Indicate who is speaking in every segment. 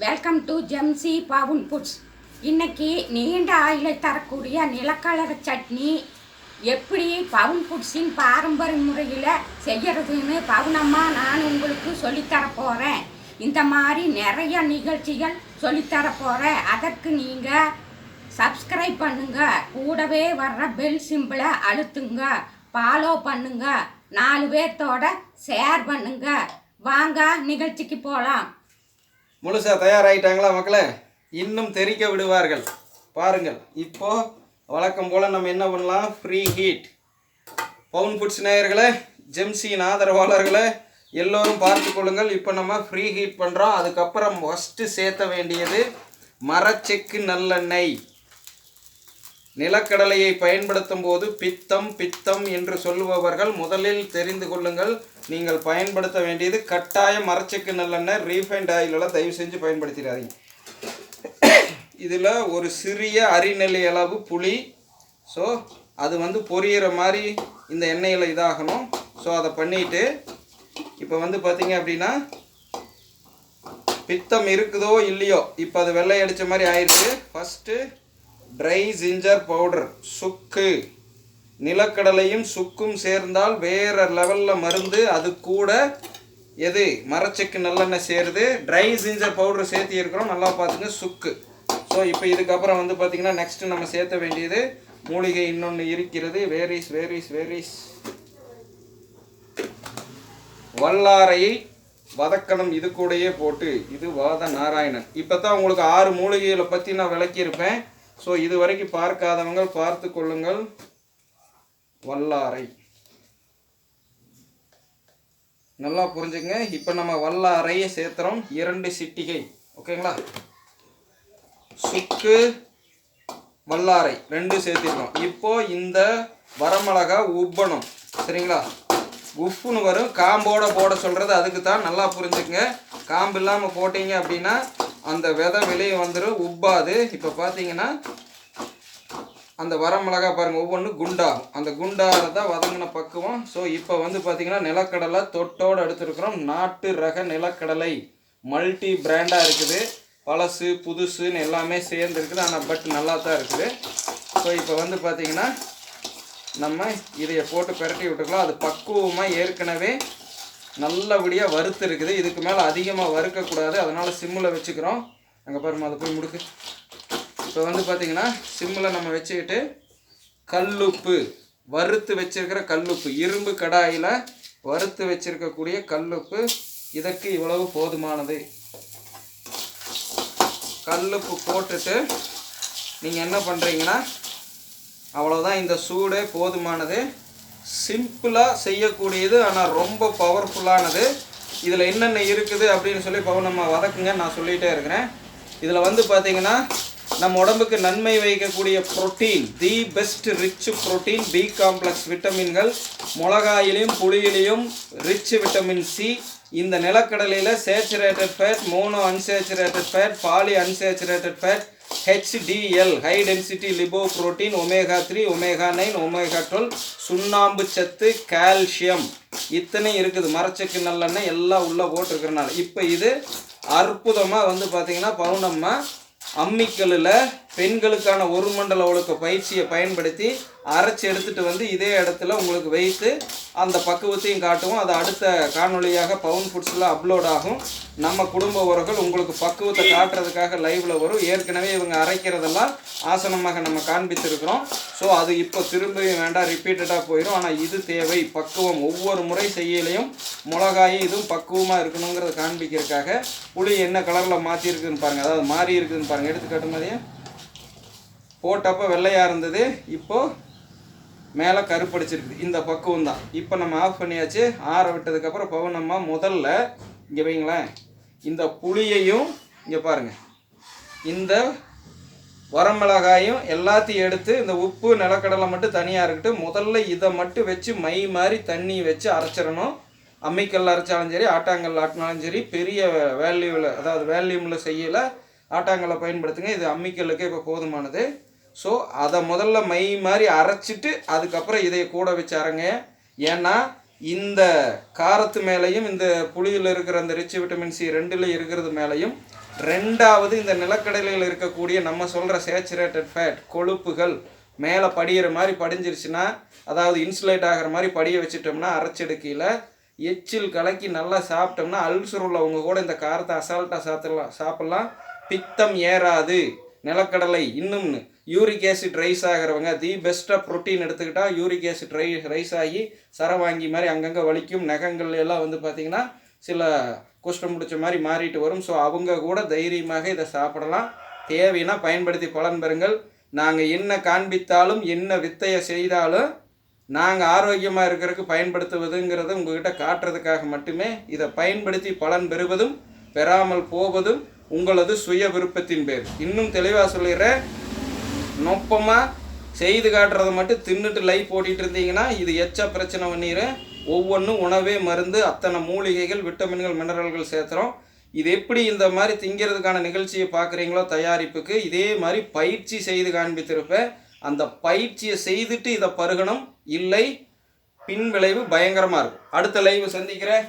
Speaker 1: Welcome to ஜெம்சி பவுன் foods. இன்னைக்கு நீண்ட ஆயுளை தரக்கூடிய நிலக்கடலை சட்னி எப்படி பவுன் ஃபுட்ஸின் பாரம்பரிய முறையில் செய்கிறதுன்னு பவுனம்மா நான் உங்களுக்கு சொல்லித்தர போகிறேன். இந்த மாதிரி நிறைய நிகழ்ச்சிகள் சொல்லித்தர போகிறேன். அதற்கு நீங்கள் சப்ஸ்கிரைப் பண்ணுங்க, கூடவே வர்ற பெல் சிம்பிளை அழுத்துங்க, ஃபாலோ பண்ணுங்க, 4 பேர்த்தோட ஷேர் பண்ணுங்க. வாங்க நிகழ்ச்சிக்கு போகலாம்.
Speaker 2: முழுசாக தயாராகிட்டாங்களா மக்களே? இன்னும் தெரிக்க விடுவார்கள் பாருங்கள். இப்போது வழக்கம் போல் நம்ம என்ன பண்ணலாம், ஃப்ரீ ஹீட். பவுன் ஃபுட்ஸ் நேயர்களே, ஜெம்சியின் ஆதரவாளர்களே எல்லோரும் பார்த்து கொள்ளுங்கள். இப்போ நம்ம ஃப்ரீ ஹீட் பண்ணுறோம். அதுக்கப்புறம் ஃபஸ்ட்டு சேர்த்த வேண்டியது மரச்செக்கு நல்லெண்ணெய். நிலக்கடலையை பயன்படுத்தும் போது பித்தம் பித்தம் என்று சொல்லுபவர்கள் முதலில் தெரிந்து கொள்ளுங்கள், நீங்கள் பயன்படுத்த வேண்டியது கட்டாயம் மரச்செக்கு நல்லெண்ணெய். ரீஃபைண்ட் ஆயிலெல்லாம் தயவு செஞ்சு பயன்படுத்திடாதீங்க. இதில் ஒரு சிறிய அரிநெல்லி அளவு புளி, ஸோ அது பொரியிற மாதிரி இந்த எண்ணெயில் இதாகணும். ஸோ அதை பண்ணிவிட்டு இப்போ பார்த்தீங்க அப்படின்னா பித்தம் இருக்குதோ இல்லையோ, இப்போ அது வெள்ளை அடித்த மாதிரி ஆயிடுச்சு. ஃபஸ்ட்டு ட்ரை ஜிஞ்சர் பவுடர், சுக்கு. நிலக்கடலையும் சுக்கும் சேர்ந்தால் வேறு லெவலில் மருந்து. அது கூட எது மரச்செக்கு நல்லெண்ணெய் சேருது. ட்ரை ஜிஞ்சர் பவுடர் சேர்த்து இருக்கிறோம், நல்லா பார்த்துங்க, சுக்கு. ஸோ இப்போ இதுக்கப்புறம் பார்த்திங்கன்னா நெக்ஸ்ட்டு நம்ம சேர்த்த வேண்டியது மூலிகை இன்னொன்று இருக்கிறது. வேரிஸ் வல்லாரையை வதக்கணும். இது கூடயே போட்டு, இது வாத நாராயணன். இப்போ தான் உங்களுக்கு 6 மூலிகைகளை பற்றி நான் விளக்கியிருப்பேன். ஸோ இது வரைக்கும் பார்க்காதவங்க பார்த்து கொள்ளுங்கள். வல்லாரை நல்லா புரிஞ்சுங்க. இப்போ நம்ம வல்லாரையை சேர்த்துறோம், 2 சிட்டிகை. ஓகேங்களா? சுக்கு வல்லாரை 2 சேர்த்திருக்கோம். இப்போ இந்த வரமிளகா உப்பணும், சரிங்களா? உப்புன்னு வரும், காம்போட போட சொல்கிறது அதுக்கு தான். நல்லா புரிஞ்சுக்குங்க. காம்பு இல்லாமல் போட்டிங்க அப்படின்னா அந்த விதை வெளியே வந்துடும், உப்பாது. இப்போ பார்த்தீங்கன்னா அந்த வரமிளகா பாருங்கள், ஒவ்வொன்றும் குண்டாகும். அந்த குண்டாகிறதான் வதங்கின பக்குவம். ஸோ இப்போ பார்த்தீங்கன்னா நிலக்கடலை தொட்டோடு எடுத்துருக்குறோம். நாட்டு ரக நிலக்கடலை மல்டி பிராண்டாக இருக்குது. பழசு புதுசுன்னு எல்லாமே சேர்ந்து இருக்குது. ஆனால் பட் நல்லா தான் இருக்குது. ஸோ இப்போ பார்த்தீங்கன்னா நம்ம இதையை போட்டு பெரட்டி விட்டுக்கலாம். அது பக்குவமாக ஏற்கனவே நல்லபடியாக வறுத்து இருக்குது. இதுக்கு மேலே அதிகமாக வறுக்கக்கூடாது, அதனால் சிம்மில் வச்சுக்கிறோம். அங்கே பாருங்கள், அதை போய் முடுக்கு. இப்போ பார்த்தீங்கன்னா சிம்மில் நம்ம வச்சுக்கிட்டு கல்லுப்பு, வறுத்து வச்சுருக்கிற கல்லுப்பு, இரும்பு கடாயில் வறுத்து வச்சுருக்கக்கூடிய கல்லுப்பு, இதற்கு இவ்வளவு போதுமானது. கல்லுப்பு போட்டுட்டு நீங்கள் என்ன பண்ணுறீங்கன்னா அவ்வளோதான், இந்த சூடே போதுமானது. சிம்பிளாக செய்யக்கூடியது, ஆனால் ரொம்ப பவர்ஃபுல்லானது. இதில் என்னென்ன இருக்குது அப்படின்னு சொல்லி நம்ம வதக்குங்க, நான் சொல்லிகிட்டே இருக்கிறேன். இதில் பார்த்தீங்கன்னா நம்ம உடம்புக்கு நன்மை வைக்கக்கூடிய protein, the best rich protein, B complex விட்டமின்கள் மிளகாயிலையும் புளியிலையும் ரிச் விட்டமின் சி. இந்த நிலக்கடலையில் saturated fat, mono unsaturated fat, poly unsaturated fat, HDL high density lipoprotein, omega 3, omega 9, omega 12, சுண்ணாம்பு சத்து, கால்சியம், இத்தனை இருக்குது. மரச்செக்கு நல்லெண்ணெய் எல்லாம் உள்ளே போட்டிருக்கிறனால இப்போ இது அற்புதமாக பார்த்தீங்கன்னா பவுனம்மா அம்மிக்கல்லில் பெண்களுக்கான 1 மண்டல ஒழுக்க பயிற்சியை பயன்படுத்தி அரைச்சி எடுத்துகிட்டு இதே இடத்துல உங்களுக்கு வைத்து அந்த பக்குவத்தையும் காட்டுவோம். அது அடுத்த காணொலியாக பவுன் ஃபுட்ஸில் அப்லோட் ஆகும். நம்ம குடும்ப உறவுகள் உங்களுக்கு பக்குவத்தை காட்டுறதுக்காக லைவில் வரும். ஏற்கனவே இவங்க அரைக்கிறதெல்லாம் ஆசனமாக நம்ம காண்பித்திருக்கிறோம். ஸோ அது இப்போ திரும்பியும் வேண்டாம், ரிப்பீட்டடாக போயிடும். ஆனால் இது தேவை, பக்குவம். ஒவ்வொரு முறை செய்யலையும் மிளகாயும் இதுவும் பக்குவமாக இருக்கணுங்கிறத காண்பிக்கிறதுக்காக புளி என்ன கலரில் மாற்றிருக்குதுன்னு பாருங்கள், அதாவது மாறி இருக்குதுன்னு பாருங்கள். எடுத்துக்காட்டு மாதிரியே போட்டப்போ வெள்ளையாக இருந்தது, இப்போது மேலே கருப்படிச்சிருக்குது. இந்த பக்குவம் தான். இப்போ நம்ம ஆஃப் பண்ணியாச்சு. ஆற விட்டதுக்கப்புறம் பவுனம்மா முதல்ல இங்கே வைங்களேன், இந்த புளியையும் இங்கே பாருங்கள், இந்த வரமிளகாயும் எல்லாத்தையும் எடுத்து, இந்த உப்பு நிலக்கடலை மட்டும் தனியாக இருக்கட்டும். முதல்ல இதை மட்டும் வச்சு மை மாதிரி தண்ணி வச்சு அரைச்சிடணும். அம்மிக்கல் அரைச்சாலும் சரி, ஆட்டாங்கல் ஆட்டினாலும் சரி, பெரிய வேல்யூவில், அதாவது வேல்யூமில் செய்யலை, ஆட்டாங்கல்லை பயன்படுத்துங்க. இது அம்மிக்கல்லுக்கு இப்போ போதுமானது. ஸோ அதை முதல்ல மை மாதிரி அரைச்சிட்டு அதுக்கப்புறம் இதை கூட வச்சு அரைங்க. ஏன்னா இந்த காரத்து மேலேயும் இந்த புளியில் இருக்கிற அந்த ரிச் விட்டமின் சி 2ல் இருக்கிறது மேலேயும், ரெண்டாவது இந்த நிலக்கடலையில் இருக்கக்கூடிய நம்ம சொல்கிற சேச்சுரேட்டட் ஃபேட் கொழுப்புகள் மேலே படிகிற மாதிரி படிஞ்சிருச்சுன்னா, அதாவது இன்சுலேட் ஆகிற மாதிரி படிய வச்சுட்டோம்னா அரைச்செடுக்கையில் எச்சில் கலக்கி நல்லா சாப்பிட்டோம்னா அல்சர் உள்ளவங்க கூட இந்த காரத்தை அசால்ட்டாக சாப்பிட்லாம். பித்தம் ஏறாது. நிலக்கடலை இன்னும்னு யூரிக் ஆசிட் ரைஸ் ஆகிறவங்க தி பெஸ்ட்டாக ப்ரோட்டீன் எடுத்துக்கிட்டால் யூரிக் ஆசிட் ரைஸ் ஆகி சரவாங்கி மாதிரி அங்கங்கே வலிக்கும், நகங்கள் எல்லாம் வந்து பார்த்திங்கன்னா சில குஷ்டம் பிடிச்ச மாதிரி மாறிட்டு வரும். ஸோ அவங்க கூட தைரியமாக இதை சாப்பிடலாம். தேவைன்னா பயன்படுத்தி பலன் பெறுங்கள். நாங்கள் என்ன காண்பித்தாலும் என்ன வித்தையை செய்தாலும் நாங்கள் ஆரோக்கியமாக இருக்கிறதுக்கு பயன்படுத்துவதுங்கிறத உங்கள்கிட்ட காட்டுறதுக்காக மட்டுமே. இதை பயன்படுத்தி பலன் பெறுவதும் பெறாமல் போவதும் உங்களது சுய விருப்பத்தின் பேர். இன்னும் தெளிவாக சொல்லிடுறேன், நொப்பமாக செய்து காட்டுறதை மட்டும் தின்னுட்டு லைஃப் ஓட்டிகிட்டு இருந்தீங்கன்னா இது எச்சா பிரச்சனை பண்ணிடுறேன். ஒவ்வொன்றும் உணவே மருந்து, அத்தனை மூலிகைகள், விட்டமின்கள், மினரல்கள் சேர்த்துறோம். இது எப்படி இந்த மாதிரி திங்கிறதுக்கான நிகழ்ச்சியை பார்க்குறீங்களோ தயாரிப்புக்கு, இதே மாதிரி பயிற்சி செய்து காண்பித்திருப்பேன். அந்த பயிற்சியை செய்துட்டு இதை பருகணும், இல்லை பின் விளைவு பயங்கரமாக இருக்கும். அடுத்த லைவ் சந்திக்கிறேன்.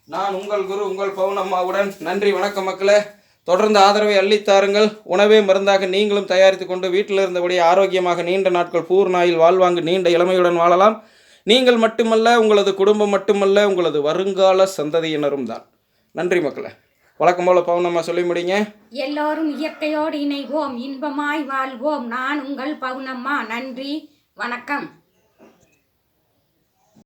Speaker 2: நான் உங்கள் குரு, உங்கள் பவுனம்மாவுடன். நன்றி, வணக்கம் மக்களே. தொடர்ந்து ஆதரவை அள்ளித்தாருங்கள். உணவே மருந்தாக நீங்களும் தயாரித்து கொண்டு வீட்டில் இருந்தபடி ஆரோக்கியமாக நீண்ட நாட்கள் பூர்ணாயில் வாழ்வாங்கு நீண்ட இளமையுடன் வாழலாம். நீங்கள் மட்டுமல்ல, உங்களது குடும்பம் மட்டுமல்ல, உங்களது வருங்கால சந்ததியினரும் தான். நன்றி மக்களே. வழக்கம் போல் பவுனம்மா சொல்லி முடிங்க.
Speaker 1: எல்லோரும் இயற்கையோடு இணைவோம், இன்பமாய் வாழ்வோம். நான் உங்கள் பவுனம்மா. நன்றி, வணக்கம்.